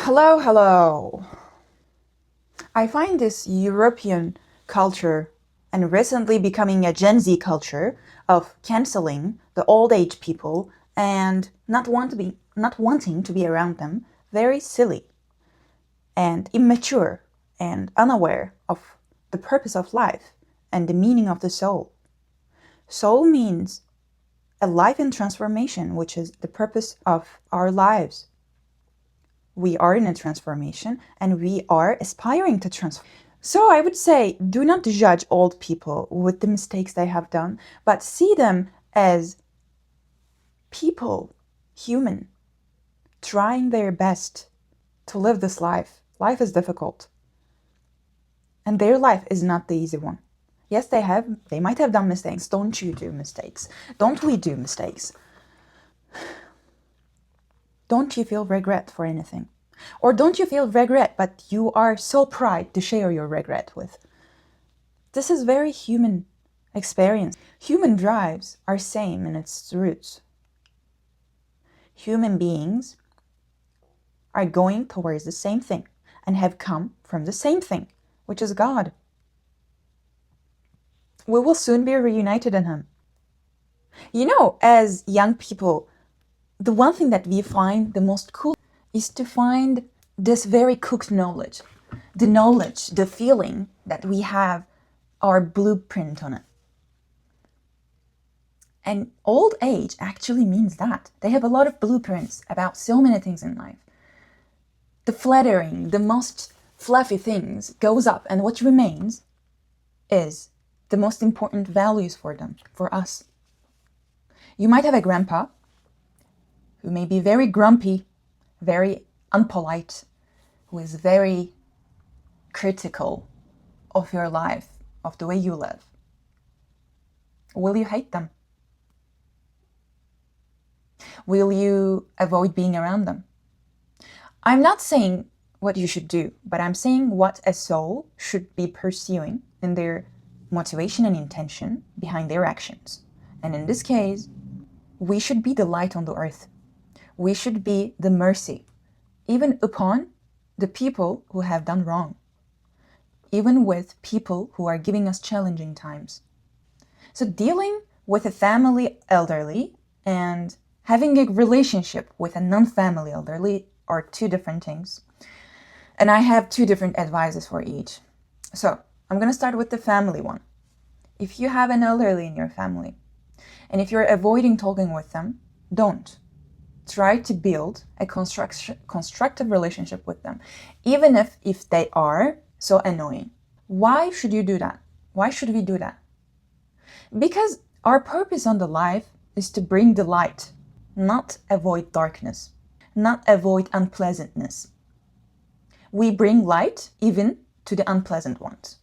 Hello, hello. I find this European culture and recently becoming a Gen Z culture of canceling the old age people and not wanting to be around them very silly and immature and unaware of the purpose of life and the meaning of the soul. Soul means a life in transformation, which is the purpose of our lives. We are in a transformation and we are aspiring to transform. So I would say, do not judge old people with the mistakes they have done, but see them as people, human, trying their best to live this life. Life is difficult. And their life is not the easy one. Yes, they might have done mistakes. Don't you do mistakes? Don't we do mistakes? Don't you feel regret for anything? Or don't you feel regret, but you are so proud to share your regret with? This is very human experience. Human drives are same in its roots. Human beings are going towards the same thing and have come from the same thing, which is God. We will soon be reunited in Him. You know, as young people, the one thing that we find the most cool is to find this very cooked knowledge. The knowledge, the feeling that we have our blueprint on it. And old age actually means that. They have a lot of blueprints about so many things in life. The flattering, the most fluffy things goes up, and what remains is the most important values for them, for us. You might have a grandpa who may be very grumpy, very unpolite, who is very critical of your life, of the way you live. Will you hate them? Will you avoid being around them? I'm not saying what you should do, but I'm saying what a soul should be pursuing in their motivation and intention behind their actions. And in this case, we should be the light on the earth. We should be the mercy, even upon the people who have done wrong, even with people who are giving us challenging times. So dealing with a family elderly and having a relationship with a non-family elderly are two different things. And I have two different advices for each. So I'm going to start with the family one. If you have an elderly in your family, and if you're avoiding talking with them, don't. Try to build a constructive relationship with them, even if they are so annoying. Why should you do that? Why should we do that? Because our purpose on the life is to bring the light, not avoid darkness, not avoid unpleasantness. We bring light even to the unpleasant ones.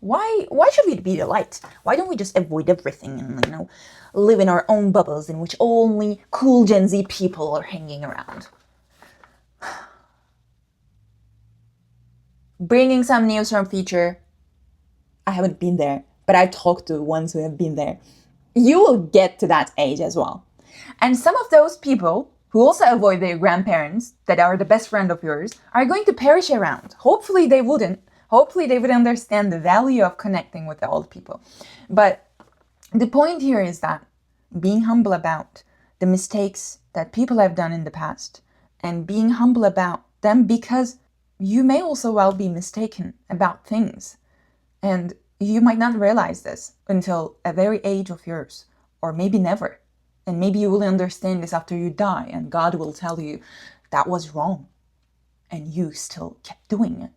Why should we be the light? Why don't we just avoid everything and, live in our own bubbles in which only cool Gen Z people are hanging around? Bringing some news from future. I haven't been there, but I've talked to ones who have been there. You will get to that age as well. And some of those people who also avoid their grandparents that are the best friend of yours are going to perish around. Hopefully they wouldn't. Hopefully they would understand the value of connecting with the old people. But the point here is that being humble about the mistakes that people have done in the past and being humble about them, because you may also well be mistaken about things. And you might not realize this until a very age of yours, or maybe never. And maybe you will understand this after you die, and God will tell you that was wrong, and you still kept doing it.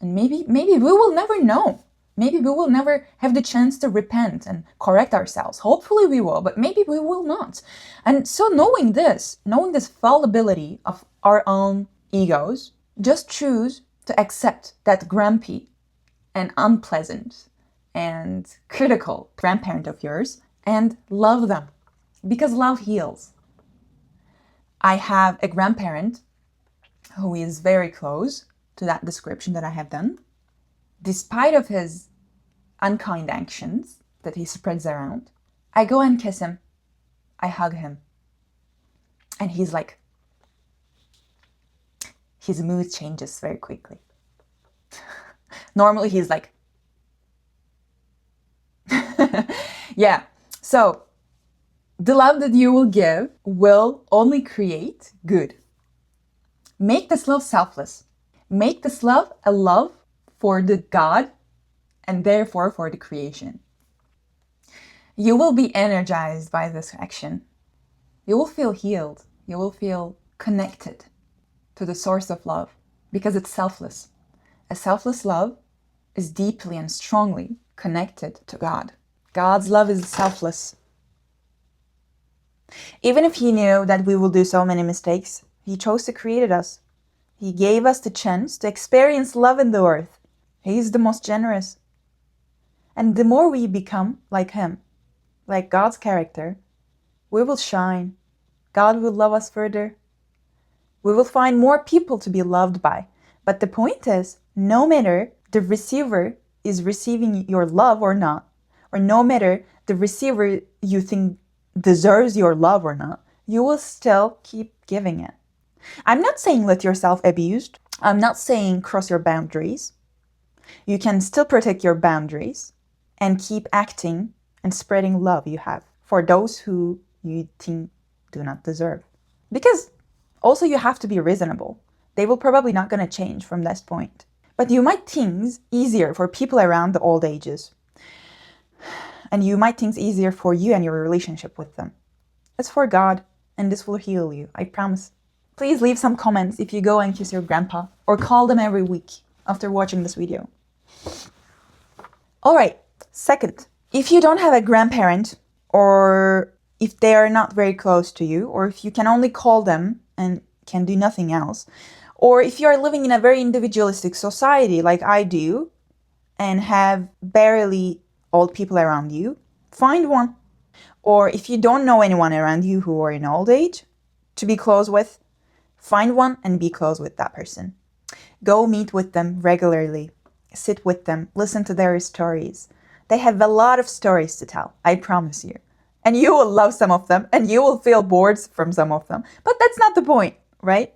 And maybe we will never know. Maybe we will never have the chance to repent and correct ourselves. Hopefully we will, but maybe we will not. And so knowing this fallibility of our own egos, just choose to accept that grumpy and unpleasant and critical grandparent of yours and love them, because love heals. I have a grandparent who is very close to that description that I have done. Despite of his unkind actions that he spreads around, I go and kiss him. I hug him. And he's like, his mood changes very quickly. Normally he's like, yeah. So the love that you will give will only create good. Make this love selfless. Make this love a love for the God and therefore for the creation. You will be energized by this action. You will feel healed. You will feel connected to the source of love because it's selfless. A selfless love is deeply and strongly connected to God. God's love is selfless. Even if he knew that we will do so many mistakes, he chose to create us. He gave us the chance to experience love in the earth. He is the most generous. And the more we become like him, like God's character, we will shine. God will love us further. We will find more people to be loved by. But the point is, no matter the receiver is receiving your love or not, or no matter the receiver you think deserves your love or not, you will still keep giving it. I'm not saying let yourself abused. I'm not saying cross your boundaries. You can still protect your boundaries and keep acting and spreading love you have for those who you think do not deserve. Because also you have to be reasonable. They will probably not going to change from this point. But you might think it's easier for people around the old ages. And you might think it's easier for you and your relationship with them. It's for God, and this will heal you, I promise. Please leave some comments if you go and kiss your grandpa, or call them every week after watching this video. Alright, second, if you don't have a grandparent, or if they are not very close to you, or if you can only call them and can do nothing else, or if you are living in a very individualistic society like I do, and have barely old people around you, find one. Or if you don't know anyone around you who are in old age to be close with, find one and be close with that person. Go meet with them regularly. Sit with them. Listen to their stories. They have a lot of stories to tell, I promise you. And you will love some of them, and you will feel bored from some of them. But that's not the point, right?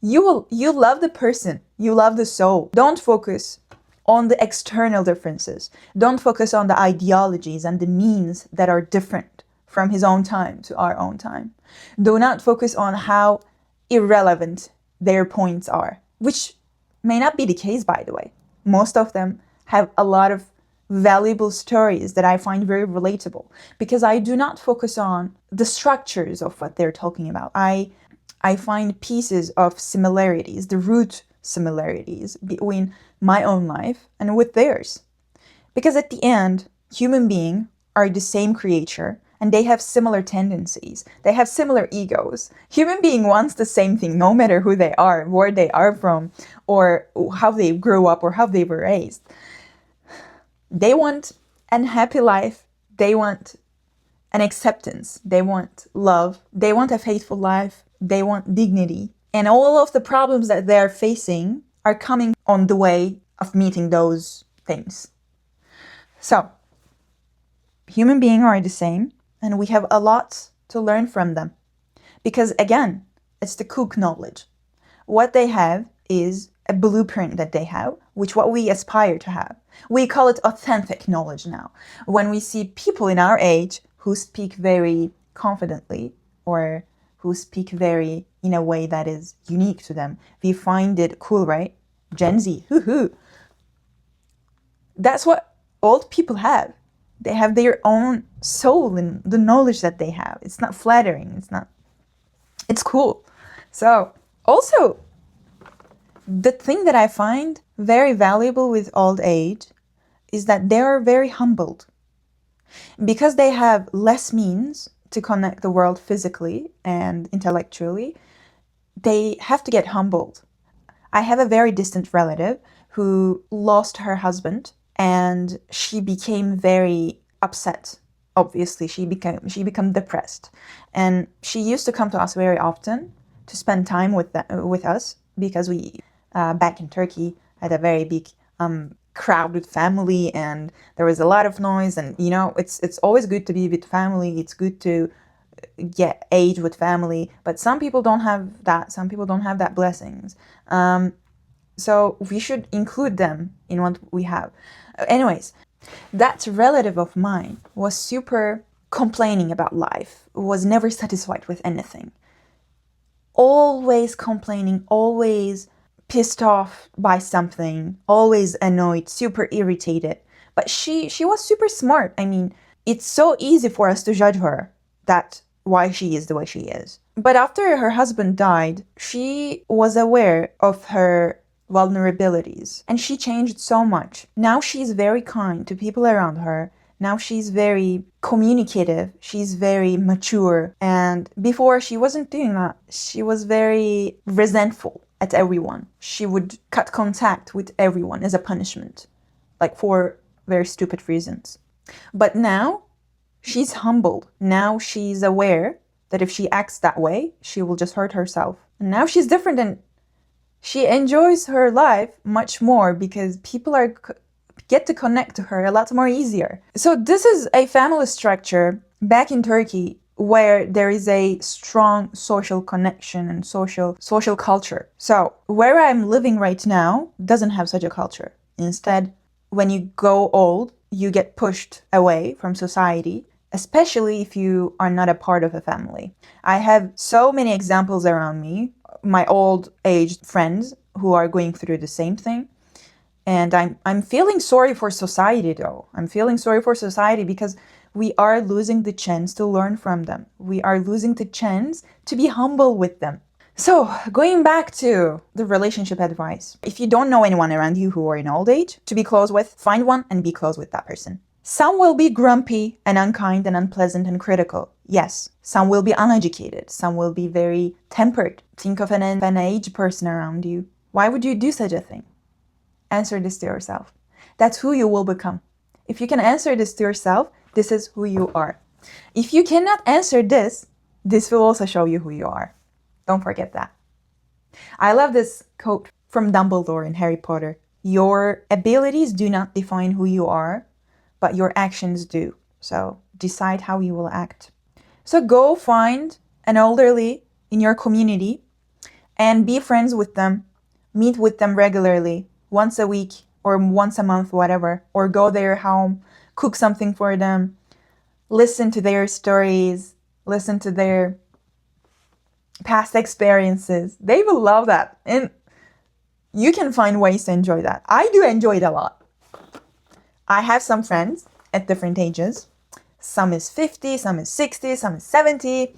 You love the person. You love the soul. Don't focus on the external differences. Don't focus on the ideologies and the means that are different from his own time to our own time. Do not focus on how irrelevant their points are, which may not be the case, by the way. Most of them have a lot of valuable stories that I find very relatable, because I do not focus on the structures of what they're talking about. I find pieces of similarities, the root similarities between my own life and with theirs. Because at the end, human beings are the same creature, and they have similar tendencies. They have similar egos. Human being wants the same thing, no matter who they are, where they are from, or how they grew up, or how they were raised. They want a happy life. They want an acceptance. They want love. They want a faithful life. They want dignity. And all of the problems that they're facing are coming on the way of meeting those things. So, human beings are the same, and we have a lot to learn from them. Because again, it's the cook knowledge. What they have is a blueprint that they have, which what we aspire to have. We call it authentic knowledge now. When we see people in our age who speak very confidently, or who speak very in a way that is unique to them, we find it cool, right? Gen Z, hoo-hoo. That's what old people have. They have their own soul in the knowledge that they have. It's not flattering. It's cool. So also, the thing that I find very valuable with old age is that they are very humbled. Because they have less means to connect the world physically and intellectually, they have to get humbled. I have a very distant relative who lost her husband, and she became very upset. Obviously, she became depressed, and she used to come to us very often to spend time with us, because we back in Turkey had a very big crowded family, and there was a lot of noise, and it's always good to be with family. It's good to get age with family, but some people don't have that. Some people don't have that blessings. So we should include them in what we have. Anyways, that relative of mine was super complaining about life, was never satisfied with anything. Always complaining, always pissed off by something, always annoyed, super irritated. But she was super smart. I mean, it's so easy for us to judge her that why she is the way she is. But after her husband died, she was aware of her vulnerabilities and she changed so much. Now she's very kind to people around her. Now she's very communicative. She's very mature. And before she wasn't doing that. She was very resentful at everyone. She would cut contact with everyone as a punishment, like for very stupid reasons. But now she's humbled. Now she's aware that if she acts that way, she will just hurt herself. And now she's different and she enjoys her life much more because people get to connect to her a lot more easier. So this is a family structure back in Turkey where there is a strong social connection and social culture. So where I'm living right now doesn't have such a culture. Instead, when you go old, you get pushed away from society, especially if you are not a part of a family. I have so many examples around me, my old aged friends who are going through the same thing. And I'm feeling sorry for society though. I'm feeling sorry for society because we are losing the chance to learn from them. We are losing the chance to be humble with them. So going back to the relationship advice, if you don't know anyone around you who are in old age to be close with, find one and be close with that person. Some will be grumpy and unkind and unpleasant and critical. Yes. Some will be uneducated. Some will be very tempered. Think of an aged person around you. Why would you do such a thing? Answer this to yourself. That's who you will become. If you can answer this to yourself, this is who you are. If you cannot answer this, this will also show you who you are. Don't forget that. I love this quote from Dumbledore in Harry Potter. Your abilities do not define who you are, but your actions do. So decide how you will act. So go find an elderly in your community and be friends with them. Meet with them regularly, once a week or once a month, whatever. Or go their home, cook something for them, listen to their stories, listen to their past experiences. They will love that. And you can find ways to enjoy that. I do enjoy it a lot. I have some friends at different ages. Some is 50, some is 60, some is 70.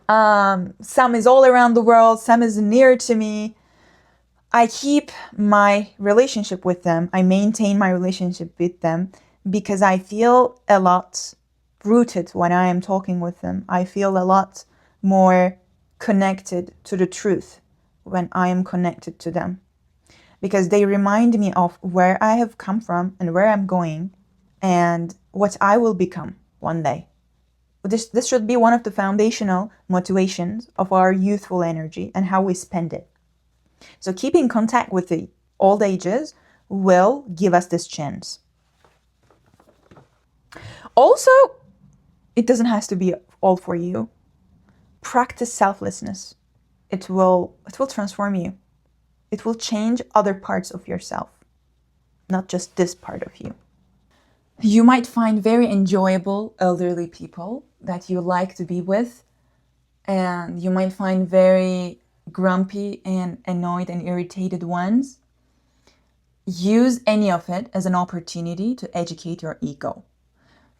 Some is all around the world, some is near to me. I keep my relationship with them. I maintain my relationship with them because I feel a lot rooted when I am talking with them. I feel a lot more connected to the truth when I am connected to them, because they remind me of where I have come from and where I'm going and what I will become one day. This should be one of the foundational motivations of our youthful energy and how we spend it. So keeping contact with the old ages will give us this chance. Also, it doesn't have to be all for you. Practice selflessness. It will transform you. It will change other parts of yourself, not just this part of you. You might find very enjoyable elderly people that you like to be with, and you might find very grumpy and annoyed and irritated ones. Use any of it as an opportunity to educate your ego.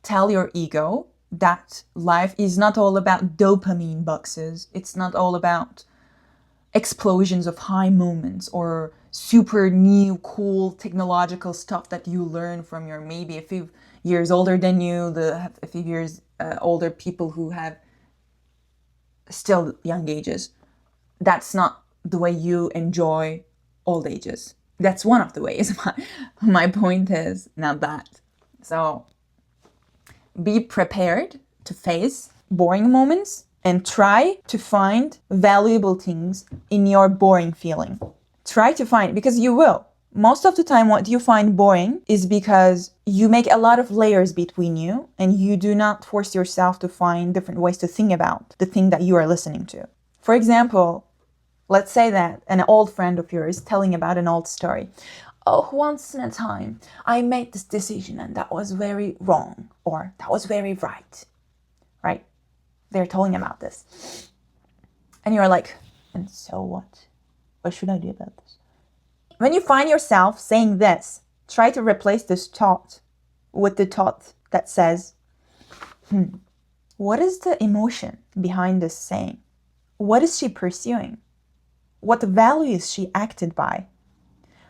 Tell your ego that life is not all about dopamine boxes. It's not all about explosions of high moments or super new, cool technological stuff that you learn from your maybe a few years older than you, a few years older people who have still young ages. That's not the way you enjoy old ages. That's one of the ways. My point is not that. So be prepared to face boring moments and try to find valuable things in your boring feeling. Try to find, because you will. Most of the time, what you find boring is because you make a lot of layers between you and you do not force yourself to find different ways to think about the thing that you are listening to. For example, let's say that an old friend of yours is telling about an old story. Oh, once in a time, I made this decision and that was very wrong, or that was very right, right? They're telling about this. And you're like, and so what? What should I do about this? When you find yourself saying this, try to replace this thought with the thought that says, what is the emotion behind this saying? What is she pursuing? What value is she acted by?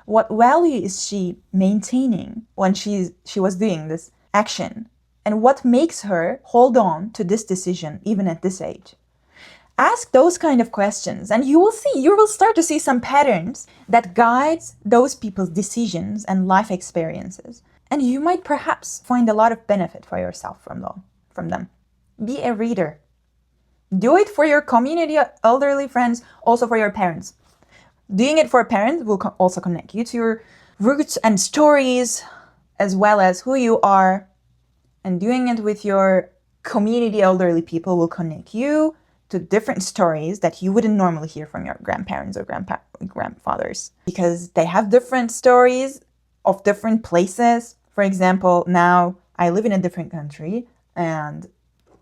What value is she maintaining when she was doing this action? And what makes her hold on to this decision even at this age? Ask those kind of questions and you will start to see some patterns that guides those people's decisions and life experiences. And you might perhaps find a lot of benefit for yourself from them. Be a reader. Do it for your community, elderly friends, also for your parents. Doing it for a parent will also connect you to your roots and stories, as well as who you are. And doing it with your community elderly people will connect you to different stories that you wouldn't normally hear from your grandparents or grandfathers, because they have different stories of different places. For example, now I live in a different country and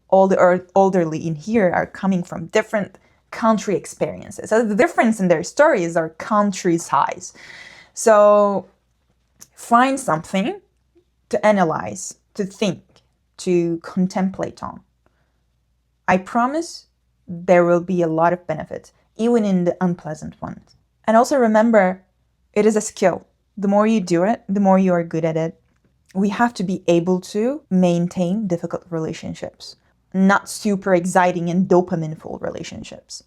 all the elderly in here are coming from different country experiences. So the difference in their stories are country size. So find something to analyze, to think, to contemplate on. I promise there will be a lot of benefit, even in the unpleasant ones. And also remember, it is a skill. The more you do it, the more you are good at it. We have to be able to maintain difficult relationships, not super exciting and dopamine-full relationships.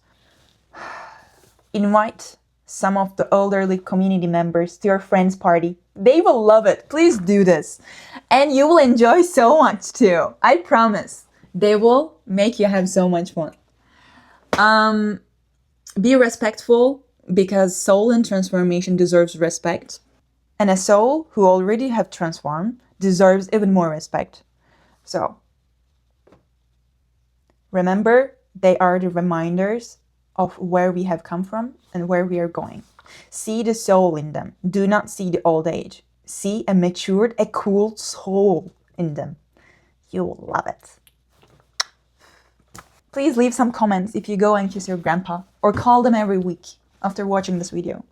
Invite some of the elderly community members to your friend's party. They will love it. Please do this. And you will enjoy so much too. I promise. They will make you have so much fun. Be respectful, because soul in transformation deserves respect. And a soul who already have transformed deserves even more respect. So remember, they are the reminders of where we have come from and where we are going. See the soul in them. Do not see the old age. See a matured, a cool soul in them. You will love it. Please leave some comments if you go and kiss your grandpa, or call them every week after watching this video.